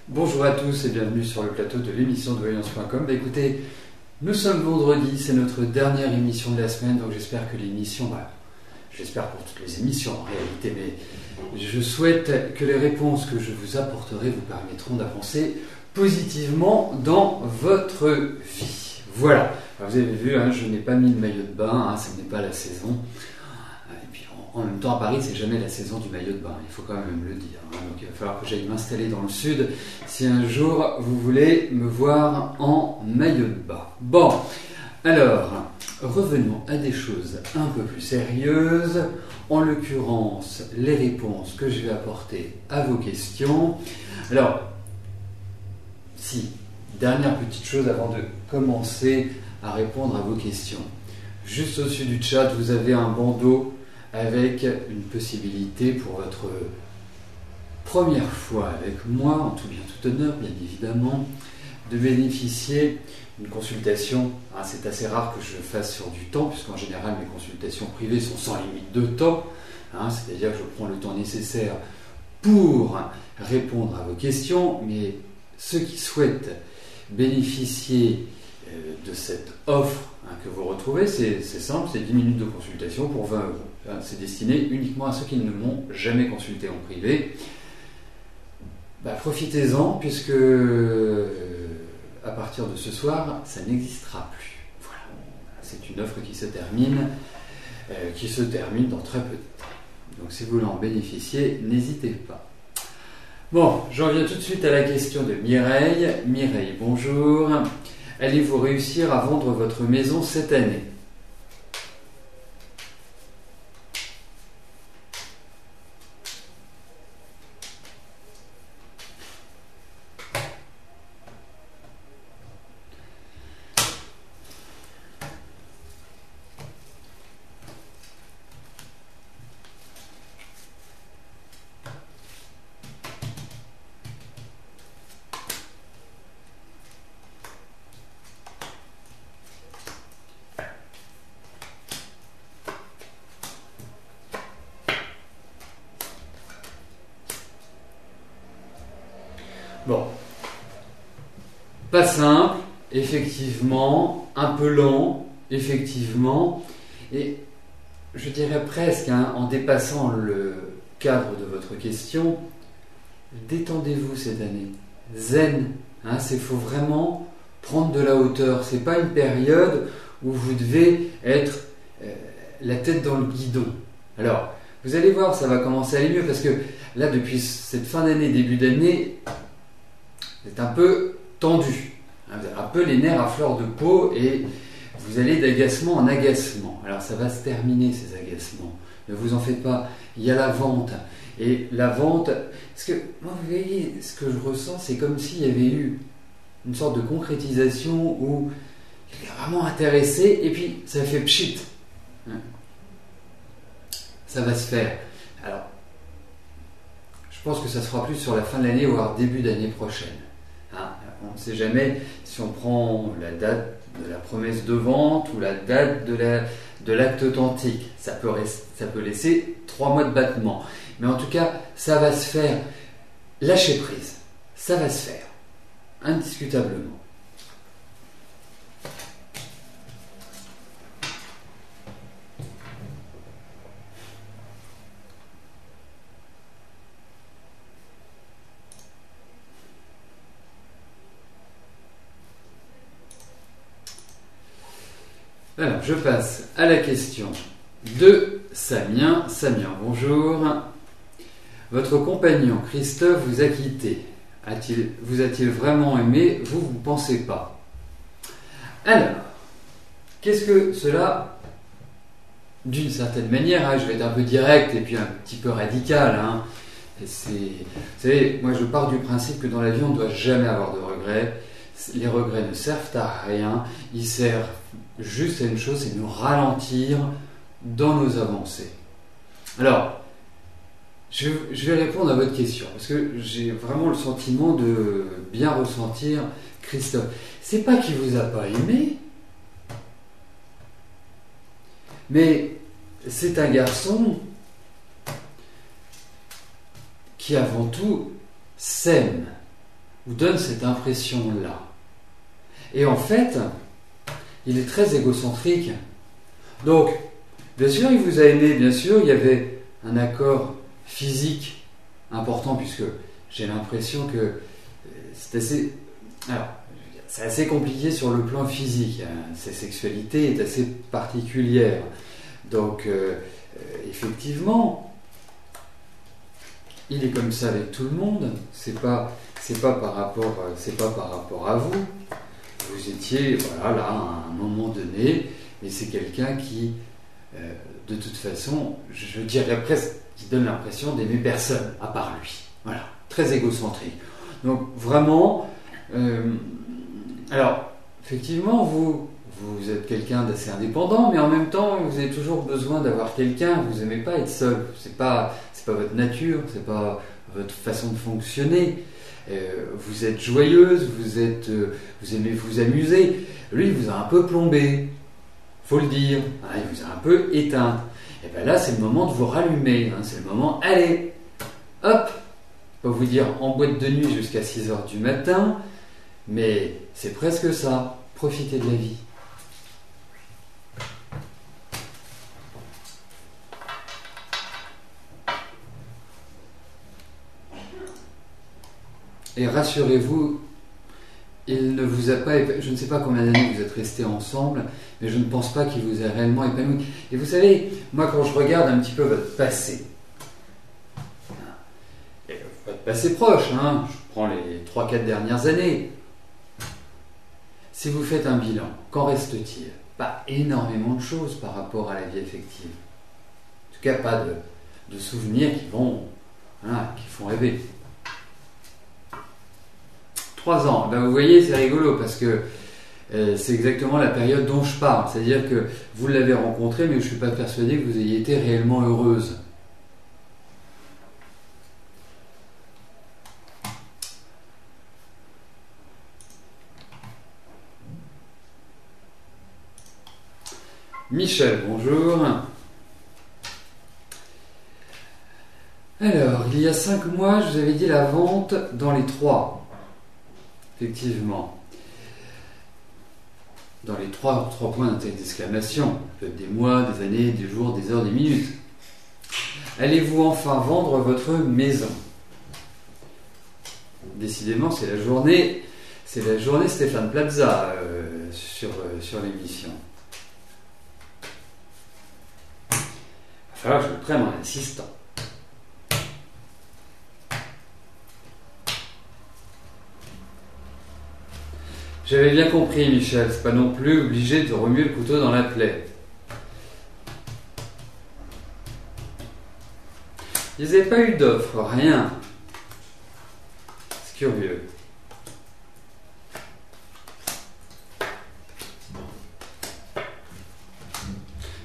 Bonjour à tous et bienvenue sur le plateau de l'émission de voyance.com. Écoutez, nous sommes vendredi, c'est notre dernière émission de la semaine, donc j'espère que l'émission, j'espère pour toutes les émissions en réalité, mais je souhaite que les réponses que je vous apporterai vous permettront d'avancer positivement dans votre vie. Voilà, alors vous avez vu, je n'ai pas mis le maillot de bain, ce n'est pas la saison. Et puis en même temps à Paris, c'est jamais la saison du maillot de bain, il faut quand même le dire. Donc il va falloir que j'aille m'installer dans le sud si un jour vous voulez me voir en maillot de bain. Bon, alors revenons à des choses un peu plus sérieuses, en l'occurrence les réponses que je vais apporter à vos questions. Alors, dernière petite chose avant de commencer à répondre à vos questions. Juste au-dessus du chat, vous avez un bandeau avec une possibilité pour votre première fois avec moi, en tout bien tout honneur, bien évidemment, de bénéficier d'une consultation. C'est assez rare que je le fasse sur du temps, puisqu'en général mes consultations privées sont sans limite de temps, c'est-à-dire que je prends le temps nécessaire pour répondre à vos questions, mais ceux qui souhaitent bénéficier de cette offre que vous retrouvez, c'est simple, c'est 10 minutes de consultation pour 20 €. C'est destiné uniquement à ceux qui ne m'ont jamais consulté en privé. Profitez-en, puisque à partir de ce soir, ça n'existera plus. Voilà. C'est une offre qui se termine dans très peu de temps. Donc si vous voulez en bénéficier, n'hésitez pas. Bon, j'en viens tout de suite à la question de Mireille. Mireille, bonjour. Allez-vous réussir à vendre votre maison cette année ? Bon, pas simple, effectivement, un peu lent, effectivement, et je dirais presque, en dépassant le cadre de votre question, détendez-vous cette année, zen, il faut vraiment prendre de la hauteur, c'est pas une période où vous devez être la tête dans le guidon. Alors, vous allez voir, ça va commencer à aller mieux, parce que là, depuis cette fin d'année, début d'année, c'est un peu tendu, vous avez un peu les nerfs à fleur de peau et vous allez d'agacement en agacement. Alors ça va se terminer ces agacements, ne vous en faites pas, il y a la vente. Et la vente, parce que moi vous voyez, ce que je ressens, c'est comme s'il y avait eu une sorte de concrétisation où il est vraiment intéressé et puis ça fait pchit. Ça va se faire. Alors, je pense que ça se fera plus sur la fin de l'année, voire début d'année prochaine. On ne sait jamais si on prend la date de la promesse de vente ou la date de l'acte authentique. Ça peut laisser 3 mois de battement. Mais en tout cas, ça va se faire. Lâchez prise. Ça va se faire. Indiscutablement. Alors, je passe à la question de Samien. Samien, bonjour. Votre compagnon Christophe vous a quitté. Vous a-t-il vraiment aimé ? Vous ne pensez pas ? Alors, qu'est-ce que cela, d'une certaine manière, je vais être un peu direct et puis un petit peu radical. Vous savez, moi je pars du principe que dans la vie, on ne doit jamais avoir de regrets. Les regrets ne servent à rien, ils servent juste à une chose, c'est nous ralentir dans nos avancées. Alors, je vais répondre à votre question, parce que j'ai vraiment le sentiment de bien ressentir Christophe. C'est pas qu'il vous a pas aimé, mais c'est un garçon qui avant tout s'aime. vous donne cette impression-là. Et en fait, il est très égocentrique. Donc, bien sûr, il vous a aimé, bien sûr, il y avait un accord physique important, puisque j'ai l'impression que c'est assez... Alors, c'est assez compliqué sur le plan physique. Sa sexualité est assez particulière. Donc, effectivement, il est comme ça avec tout le monde. C'est pas par rapport à vous. Vous étiez voilà, là à un moment donné, mais c'est quelqu'un qui, de toute façon, je dirais presque, qui donne l'impression d'aimer personne à part lui. Voilà, très égocentrique. Donc vraiment, alors effectivement, vous êtes quelqu'un d'assez indépendant, mais en même temps, vous avez toujours besoin d'avoir quelqu'un. Vous n'aimez pas être seul. C'est pas votre nature, c'est pas votre façon de fonctionner. Vous êtes joyeuse, vous aimez vous amuser. Lui, il vous a un peu plombé, faut le dire. Il vous a un peu éteinte. Et bien là, c'est le moment de vous rallumer. C'est le moment, allez, hop, je peux vous dire en boîte de nuit jusqu'à 6h du matin, mais c'est presque ça. Profitez de la vie. Et rassurez-vous, il ne vous a pas épanoui. Je ne sais pas combien d'années vous êtes restés ensemble, mais je ne pense pas qu'il vous ait réellement épanoui. Et vous savez, moi quand je regarde un petit peu votre passé, votre passé proche, je prends les 3-4 dernières années, si vous faites un bilan, qu'en reste-t-il? Pas énormément de choses par rapport à la vie affective. En tout cas, pas de souvenirs qui font rêver. 3 ans, vous voyez, c'est rigolo parce que c'est exactement la période dont je parle. C'est-à-dire que vous l'avez rencontré, mais je ne suis pas persuadé que vous ayez été réellement heureuse. Michel, bonjour. Alors, il y a 5 mois, je vous avais dit la vente dans les 3. Effectivement. Dans les 3 points d'exclamation. Ça peut être des mois, des années, des jours, des heures, des minutes. Allez-vous enfin vendre votre maison? Décidément, c'est la journée Stéphane Plaza sur l'émission. Il va falloir que je le prenne en assistant. J'avais bien compris, Michel, c'est pas non plus obligé de remuer le couteau dans la plaie. Ils n'avaient pas eu d'offre, rien. C'est curieux.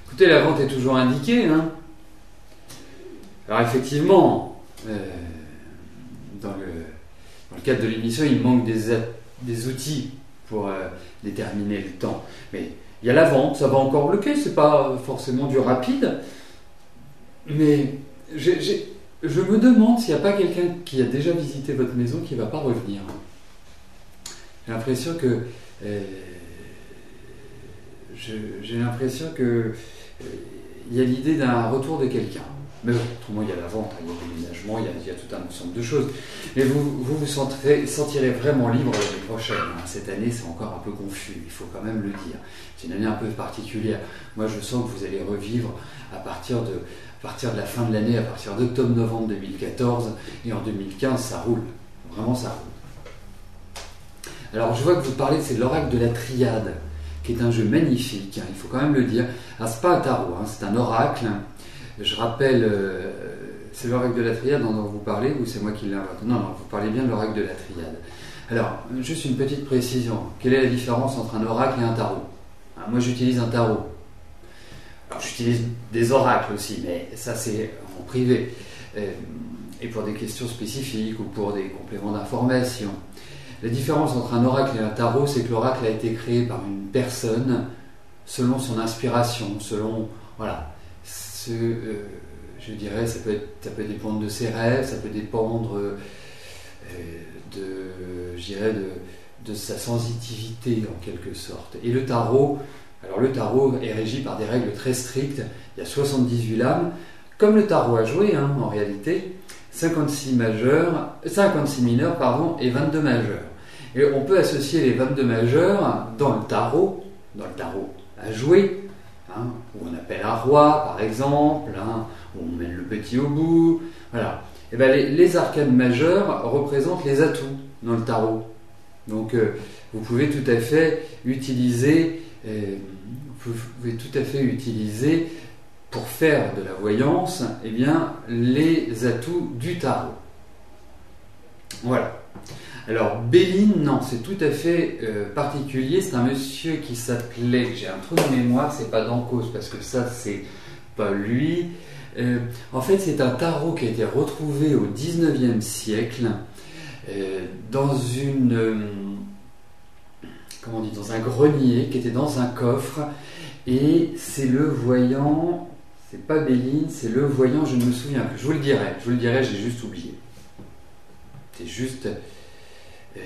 Écoutez, la vente est toujours indiquée, Alors effectivement, dans le cadre de l'émission, il manque des outils pour déterminer le temps. Mais il y a la vente, ça va encore bloquer, c'est pas forcément du rapide. Mais je me demande s'il n'y a pas quelqu'un qui a déjà visité votre maison qui ne va pas revenir. J'ai l'impression que il y a l'idée d'un retour de quelqu'un. Mais bon, autrement, il y a la vente, il y a le déménagement, il y a tout un ensemble de choses. Mais vous sentirez vraiment libre l'année prochaine. Cette année, c'est encore un peu confus, il faut quand même le dire. C'est une année un peu particulière. Moi, je sens que vous allez revivre à partir de la fin de l'année, à partir d'octobre-novembre 2014, et en 2015, ça roule. Vraiment, ça roule. Alors, je vois que vous parlez, c'est l'oracle de la triade, qui est un jeu magnifique, il faut quand même le dire. Alors, c'est pas un tarot, c'est un oracle. Je rappelle, c'est l'oracle de la triade dont vous parlez, ou c'est moi qui l'invente? Non, vous parlez bien de l'oracle de la triade. Alors, juste une petite précision. Quelle est la différence entre un oracle et un tarot? Moi, j'utilise un tarot. Alors, j'utilise des oracles aussi, mais ça, c'est en privé. Et pour des questions spécifiques ou pour des compléments d'information. La différence entre un oracle et un tarot, c'est que l'oracle a été créé par une personne selon son inspiration, selon... Voilà. Je dirais, ça peut dépendre de ses rêves, ça peut dépendre je dirais, de sa sensitivité en quelque sorte. Et le tarot, alors le tarot est régi par des règles très strictes. Il y a 78 lames, comme le tarot à jouer en réalité, 56 mineurs et 22 majeurs. Et on peut associer les 22 majeurs dans le tarot à jouer, où on appelle un roi par exemple, où on met le petit au bout, voilà. Et bien les arcanes majeurs représentent les atouts dans le tarot. Donc vous pouvez tout à fait utiliser pour faire de la voyance, les atouts du tarot. Voilà. Alors Béline, non, c'est tout à fait particulier. C'est un monsieur qui s'appelait, j'ai un trou de mémoire, c'est pas Dancos parce que ça c'est pas lui. En fait, c'est un tarot qui a été retrouvé au 19e siècle dans un grenier qui était dans un coffre, et c'est le voyant, c'est pas Béline, c'est le voyant, je ne me souviens plus, je vous le dirai, j'ai juste oublié.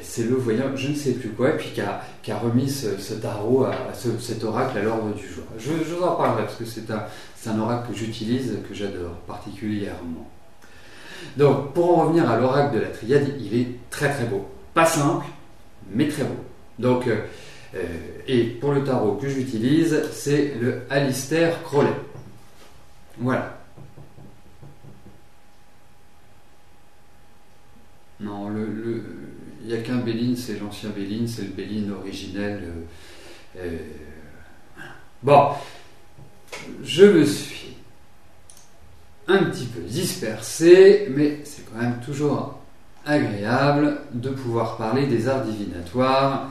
C'est le voyant, je ne sais plus quoi, et puis qui a remis ce tarot, cet oracle à l'ordre du jour. Je vous en parlerai parce que c'est un oracle que j'utilise, que j'adore particulièrement. Donc, pour en revenir à l'oracle de la Triade, il est très très beau. Pas simple, mais très beau. Donc, et pour le tarot que j'utilise, c'est le Aleister Crowley. Voilà. Non, il n'y a qu'un Béline, c'est l'ancien Béline, c'est le Béline originel. Bon, je me suis un petit peu dispersé, mais c'est quand même toujours agréable de pouvoir parler des arts divinatoires.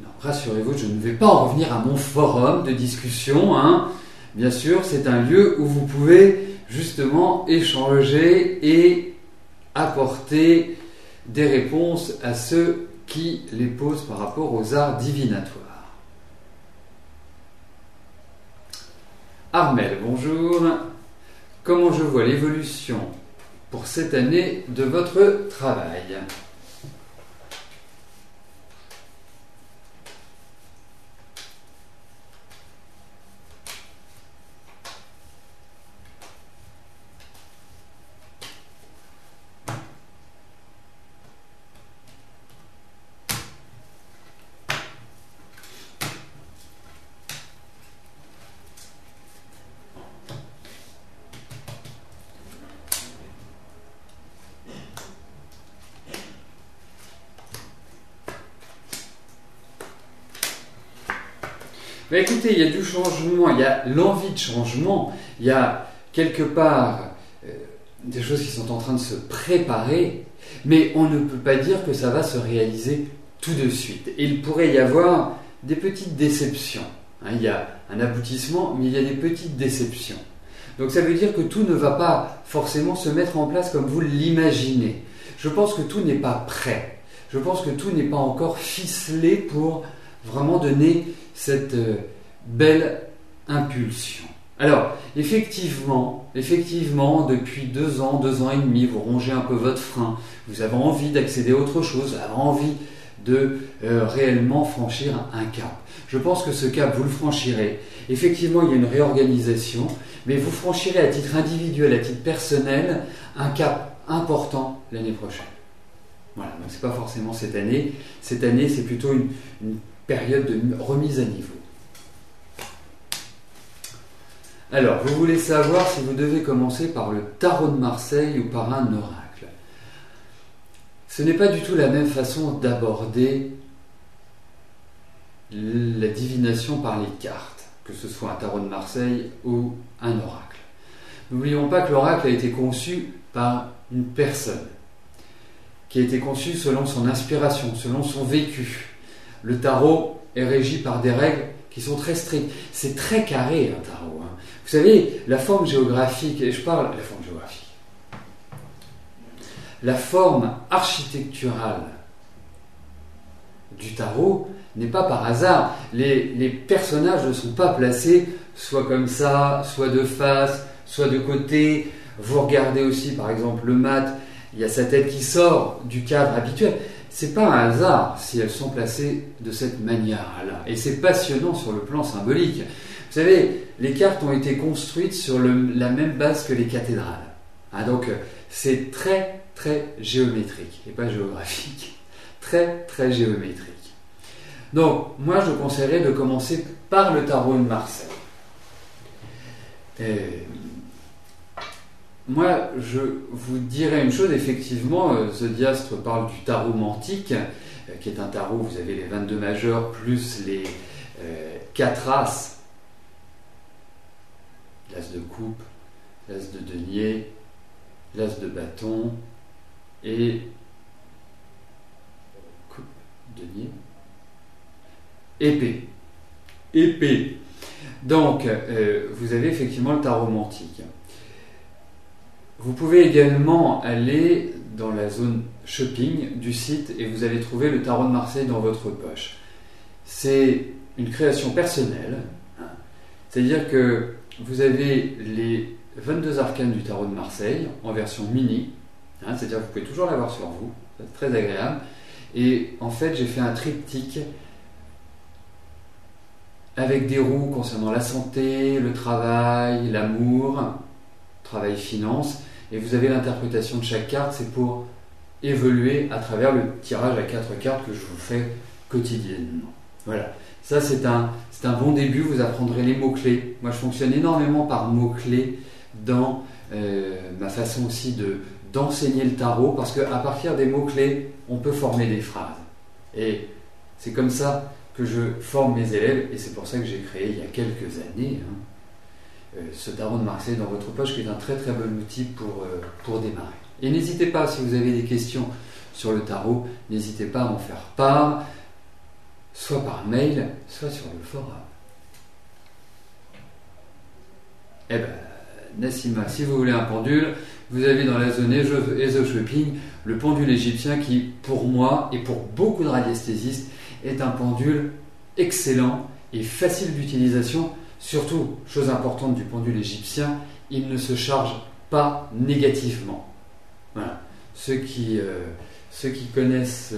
Non, rassurez-vous, je ne vais pas en revenir à mon forum de discussion. Bien sûr, c'est un lieu où vous pouvez justement échanger et apporter des réponses à ceux qui les posent par rapport aux arts divinatoires. Armel, bonjour. Comment je vois l'évolution pour cette année de votre travail ? Mais écoutez, il y a du changement, il y a l'envie de changement, il y a quelque part des choses qui sont en train de se préparer, mais on ne peut pas dire que ça va se réaliser tout de suite. Et il pourrait y avoir des petites déceptions. Il y a un aboutissement, mais il y a des petites déceptions. Donc ça veut dire que tout ne va pas forcément se mettre en place comme vous l'imaginez. Je pense que tout n'est pas prêt. Je pense que tout n'est pas encore ficelé pour vraiment donner cette belle impulsion. Alors, effectivement, depuis 2 ans, 2 ans et demi, vous rongez un peu votre frein, vous avez envie d'accéder à autre chose, vous avez envie de réellement franchir un cap. Je pense que ce cap, vous le franchirez. Effectivement, il y a une réorganisation, mais vous franchirez à titre individuel, à titre personnel, un cap important l'année prochaine. Voilà, donc c'est pas forcément cette année. Cette année, c'est plutôt une période de remise à niveau. Alors, vous voulez savoir si vous devez commencer par le tarot de Marseille ou par un oracle. Ce n'est pas du tout la même façon d'aborder la divination par les cartes, que ce soit un tarot de Marseille ou un oracle. N'oublions pas que l'oracle a été conçu par une personne, qui a été conçu selon son inspiration, selon son vécu. Le tarot est régi par des règles qui sont très strictes. C'est très carré un tarot. Vous savez, la forme géographique, et je parle de la forme géographique, la forme architecturale du tarot n'est pas par hasard. Les personnages ne sont pas placés soit comme ça, soit de face, soit de côté. Vous regardez aussi, par exemple, le mat, il y a sa tête qui sort du cadre habituel. c'est pas un hasard si elles sont placées de cette manière-là. Et c'est passionnant sur le plan symbolique. Vous savez, les cartes ont été construites sur la même base que les cathédrales. Donc c'est très très géométrique, et pas géographique. Très très géométrique. Donc moi je conseillerais de commencer par le tarot de Marseille. Moi, je vous dirais une chose, effectivement, Zodiastre parle du tarot mantique, qui est un tarot, vous avez les 22 majeurs, plus les 4 as, l'as de coupe, l'as de denier, l'as de bâton, et coupe, denier, épée. Épée. Donc, vous avez effectivement le tarot mantique. Vous pouvez également aller dans la zone shopping du site et vous allez trouver le tarot de Marseille dans votre poche. C'est une création personnelle, c'est-à-dire que vous avez les 22 arcanes du tarot de Marseille en version mini, c'est-à-dire que vous pouvez toujours l'avoir sur vous, c'est très agréable. Et en fait, j'ai fait un triptyque avec des roues concernant la santé, le travail, l'amour, travail, finance, et vous avez l'interprétation de chaque carte, c'est pour évoluer à travers le tirage à 4 cartes que je vous fais quotidiennement. Voilà, ça c'est un bon début, vous apprendrez les mots-clés. Moi je fonctionne énormément par mots-clés dans ma façon aussi d'enseigner le tarot, parce qu'à partir des mots-clés, on peut former des phrases. Et c'est comme ça que je forme mes élèves, et c'est pour ça que j'ai créé il y a quelques années ce tarot de Marseille dans votre poche, qui est un très très bon outil pour démarrer. Et n'hésitez pas, si vous avez des questions sur le tarot, n'hésitez pas à m'en faire part, soit par mail, soit sur le forum. Eh ben, Nassima, si vous voulez un pendule, vous avez dans la zone ESO Shopping le pendule égyptien qui, pour moi et pour beaucoup de radiesthésistes, est un pendule excellent et facile d'utilisation. Surtout, chose importante du pendule égyptien, il ne se charge pas négativement. Voilà. Ceux qui connaissent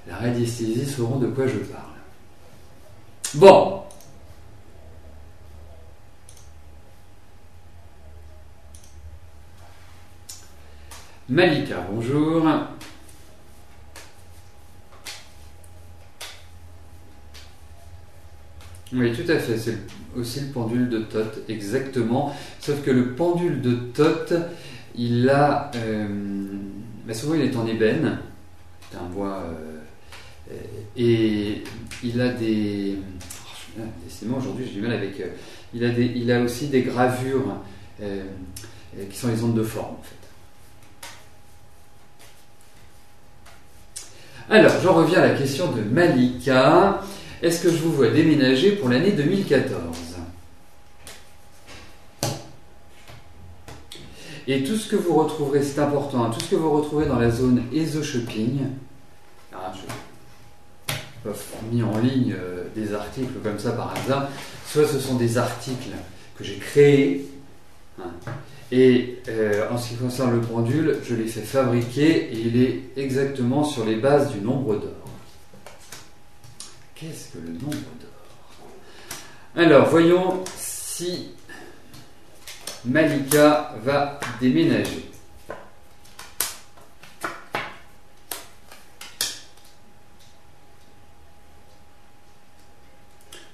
la radiesthésie sauront de quoi je parle. Bon. Malika, bonjour. Oui, tout à fait, c'est aussi le pendule de Thoth, exactement. Sauf que le pendule de Thoth, il a... souvent il est en ébène, c'est un bois... et il a des... décidément aujourd'hui j'ai du mal avec... il a aussi des gravures qui sont les ondes de forme en fait. Alors, j'en reviens à la question de Malika. Est-ce que je vous vois déménager pour l'année 2014 ? Et tout ce que vous retrouverez, c'est important, tout ce que vous retrouvez dans la zone ESO Shopping, je n'ai pas mis en ligne des articles comme ça par hasard, soit ce sont des articles que j'ai créés, et en ce qui concerne le pendule, je l'ai fait fabriquer et il est exactement sur les bases du nombre d'or. Qu'est-ce que le nombre d'or ? Alors, voyons si Malika va déménager.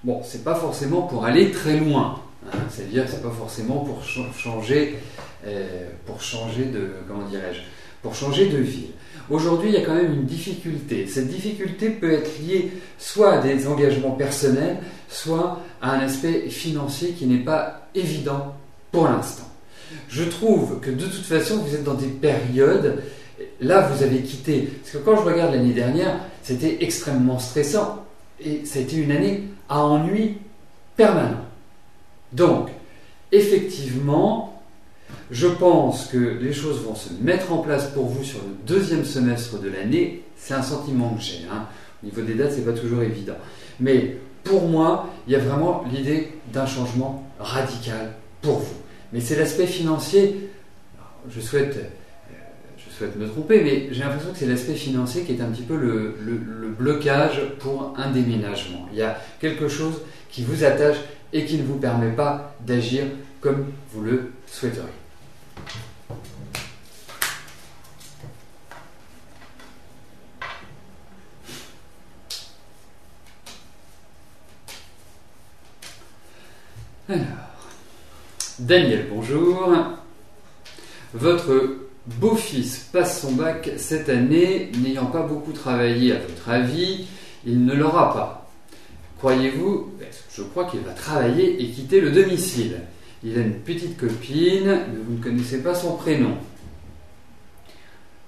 Bon, c'est pas forcément pour aller très loin. C'est-à-dire que c'est pas forcément pour changer de, comment dirais-je, pour changer de ville. Aujourd'hui, il y a quand même une difficulté. Cette difficulté peut être liée soit à des engagements personnels, soit à un aspect financier qui n'est pas évident pour l'instant. Je trouve que de toute façon, vous êtes dans des périodes, là vous avez quitté, parce que quand je regarde l'année dernière, c'était extrêmement stressant, et ça a été une année à ennui permanent. Donc, effectivement, je pense que les choses vont se mettre en place pour vous sur le deuxième semestre de l'année. C'est un sentiment que j'ai. Au niveau des dates, c'est pas toujours évident. Mais pour moi, il y a vraiment l'idée d'un changement radical pour vous. Mais c'est l'aspect financier. Je souhaite souhaite me tromper, mais j'ai l'impression que c'est l'aspect financier qui est un petit peu le blocage pour un déménagement. Il y a quelque chose qui vous attache et qui ne vous permet pas d'agir comme vous le souhaiteriez. Alors, Daniel, bonjour. Votre beau-fils passe son bac cette année, n'ayant pas beaucoup travaillé, à votre avis, il ne l'aura pas. Croyez-vous, je crois qu'il va travailler et quitter le domicile. Il a une petite copine, mais vous ne connaissez pas son prénom.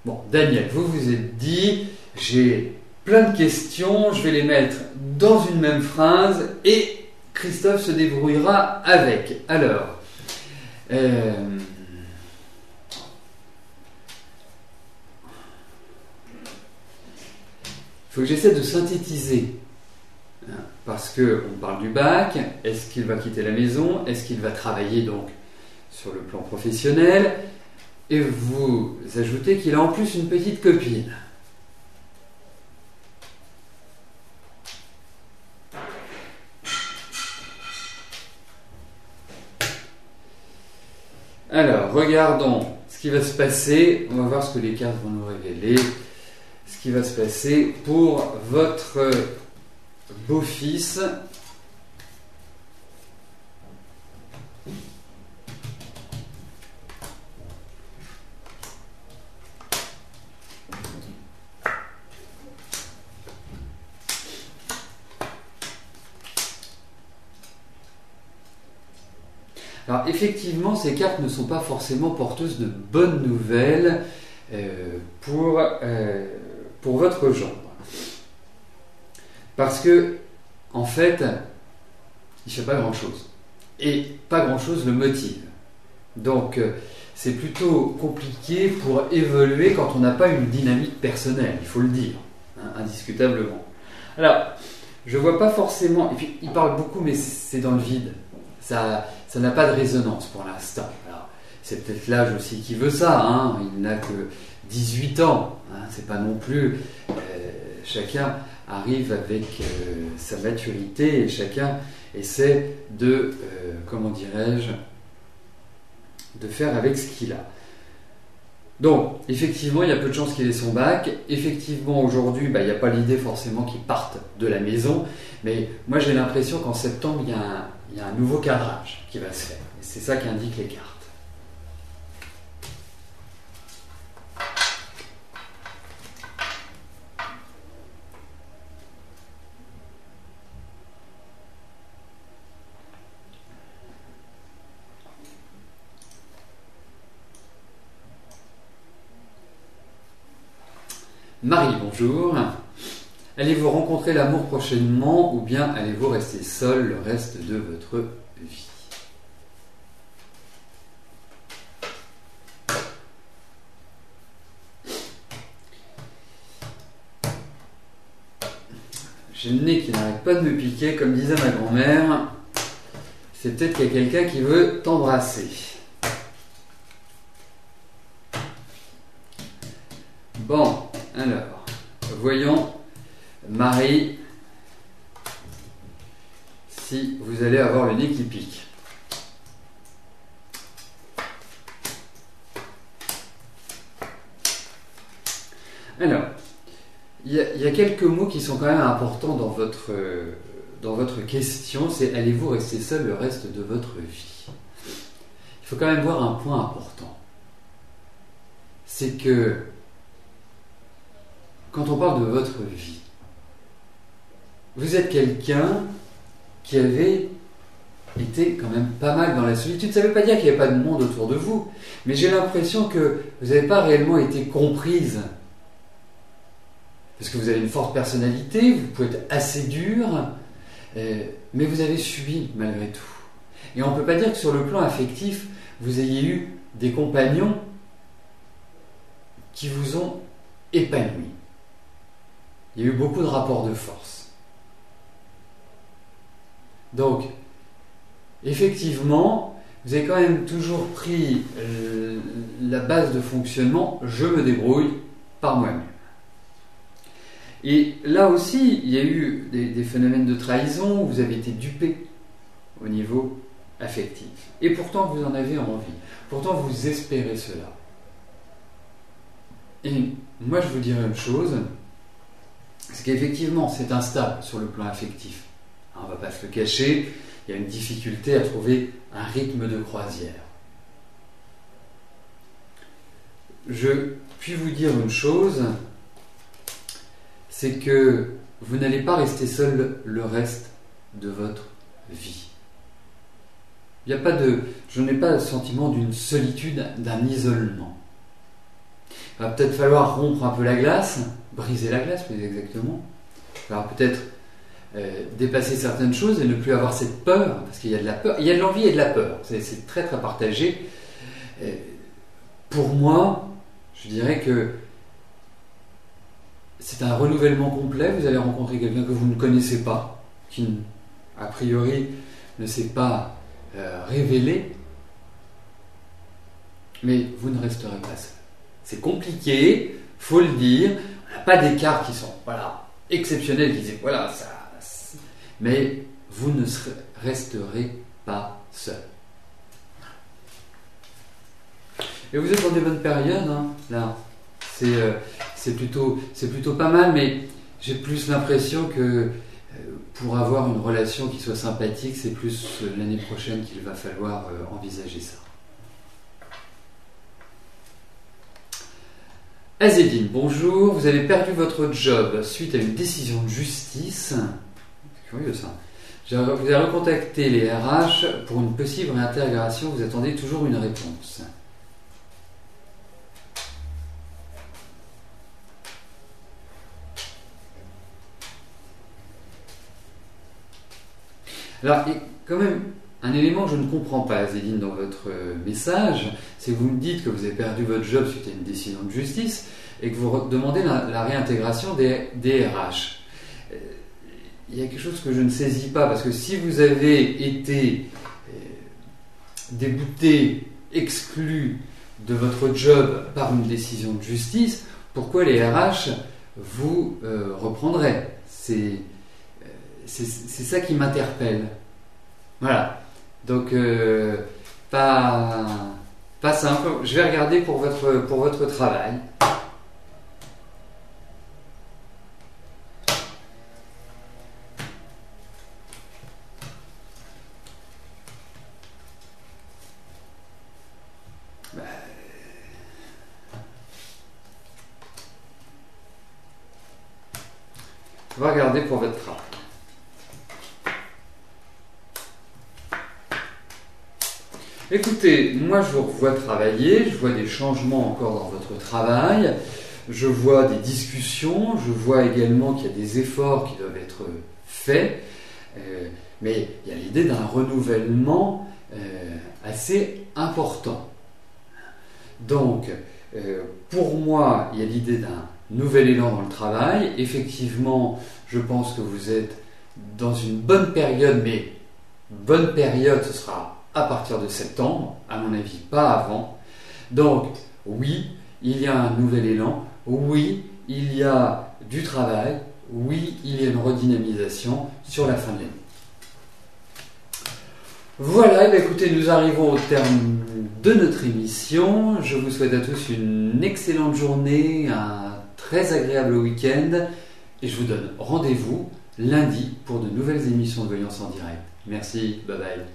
Bon, Daniel, vous vous êtes dit, j'ai plein de questions, je vais les mettre dans une même phrase et Christophe se débrouillera avec. Alors, il faut que j'essaie de synthétiser. Parce qu'on parle du bac, est-ce qu'il va quitter la maison? Est-ce qu'il va travailler donc sur le plan professionnel? Et vous ajoutez qu'il a en plus une petite copine. Alors, regardons ce qui va se passer. On va voir ce que les cartes vont nous révéler. Ce qui va se passer pour votre beau-fils. Alors effectivement, ces cartes ne sont pas forcément porteuses de bonnes nouvelles pour votre gendre. Parce que, en fait, il ne fait pas grand-chose. Et pas grand-chose le motive. Donc, c'est plutôt compliqué pour évoluer quand on n'a pas une dynamique personnelle, il faut le dire, indiscutablement. Alors, je ne vois pas forcément... Et puis, il parle beaucoup, mais c'est dans le vide. Ça n'a pas de résonance pour l'instant. Alors, c'est peut-être l'âge aussi qui veut ça. Il n'a que 18 ans. C'est pas non plus... chacun arrive avec sa maturité et chacun essaie de, comment dirais-je, de faire avec ce qu'il a. Donc, effectivement, il y a peu de chances qu'il ait son bac. Effectivement, aujourd'hui, il n'y a pas l'idée forcément qu'il parte de la maison. Mais moi, j'ai l'impression qu'en septembre, il y a un nouveau cadrage qui va se faire. Et c'est ça qu'indiquent les cartes. Marie, bonjour. Allez-vous rencontrer l'amour prochainement ou bien allez-vous rester seul le reste de votre vie? J'ai le nez qui n'arrête pas de me piquer, comme disait ma grand-mère. C'est peut-être qu'il y a quelqu'un qui veut t'embrasser. Bon, alors, voyons, Marie, si vous allez avoir le nez qui pique. Alors, il y a quelques mots qui sont quand même importants dans votre question, c'est allez-vous rester seul le reste de votre vie? Il faut quand même voir un point important. C'est que quand on parle de votre vie, vous êtes quelqu'un qui avait été quand même pas mal dans la solitude. Ça ne veut pas dire qu'il n'y avait pas de monde autour de vous, mais j'ai l'impression que vous n'avez pas réellement été comprise. Parce que vous avez une forte personnalité, vous pouvez être assez dur, mais vous avez subi malgré tout. Et on ne peut pas dire que sur le plan affectif, vous ayez eu des compagnons qui vous ont épanoui. Il y a eu beaucoup de rapports de force. Donc, effectivement, vous avez quand même toujours pris la base de fonctionnement, je me débrouille par moi-même. Et là aussi, il y a eu des phénomènes de trahison, vous avez été dupé au niveau affectif. Et pourtant, vous en avez envie. Pourtant, vous espérez cela. Et moi, je vous dirais une chose, c'est qu'effectivement, c'est instable sur le plan affectif. On ne va pas se le cacher, il y a une difficulté à trouver un rythme de croisière. Je puis vous dire une chose, c'est que vous n'allez pas rester seul le reste de votre vie. Il n'y a pas je n'ai pas le sentiment d'une solitude, d'un isolement. Il va peut-être falloir rompre un peu la glace, briser la glace plus exactement. Il va peut-être dépasser certaines choses et ne plus avoir cette peur, parce qu'il y a de la peur, il y a de l'envie et de la peur, c'est très très partagé. Pour moi, je dirais que c'est un renouvellement complet. Vous allez rencontrer quelqu'un que vous ne connaissez pas, qui a priori ne s'est pas révélé, mais vous ne resterez pas seul. C'est compliqué, faut le dire. On n'a pas des cartes qui sont exceptionnelles, qui disent ça. Mais vous ne resterez pas seul. Et vous êtes dans des bonnes périodes, là. C'est plutôt pas mal, mais j'ai plus l'impression que pour avoir une relation qui soit sympathique, c'est plus l'année prochaine qu'il va falloir envisager ça. Azedine, bonjour. Vous avez perdu votre job suite à une décision de justice. C'est curieux ça. Vous avez recontacté les RH pour une possible réintégration. Vous attendez toujours une réponse. Alors, il y a quand même un élément que je ne comprends pas, Azedine, dans votre message, c'est que vous me dites que vous avez perdu votre job suite à une décision de justice et que vous demandez la réintégration des RH. Il y a quelque chose que je ne saisis pas, parce que si vous avez été débouté, exclu de votre job par une décision de justice, pourquoi les RH vous reprendraient ? C'est ça qui m'interpelle. Voilà. Donc, pas simple. Je vais regarder pour votre travail. On va regarder pour votre travail. Écoutez, moi je vous revois travailler, je vois des changements encore dans votre travail, je vois des discussions, je vois également qu'il y a des efforts qui doivent être faits, mais il y a l'idée d'un renouvellement assez important. Donc, pour moi, il y a l'idée d'un nouvel élan dans le travail. Effectivement, je pense que vous êtes dans une bonne période, mais bonne période, ce sera à partir de septembre, à mon avis, pas avant. Donc, oui, il y a un nouvel élan, oui, il y a du travail, oui, il y a une redynamisation sur la fin de l'année. Voilà, écoutez, nous arrivons au terme de notre émission. Je vous souhaite à tous une excellente journée, un très agréable week-end, et je vous donne rendez-vous lundi pour de nouvelles émissions de Voyance en direct. Merci, bye bye.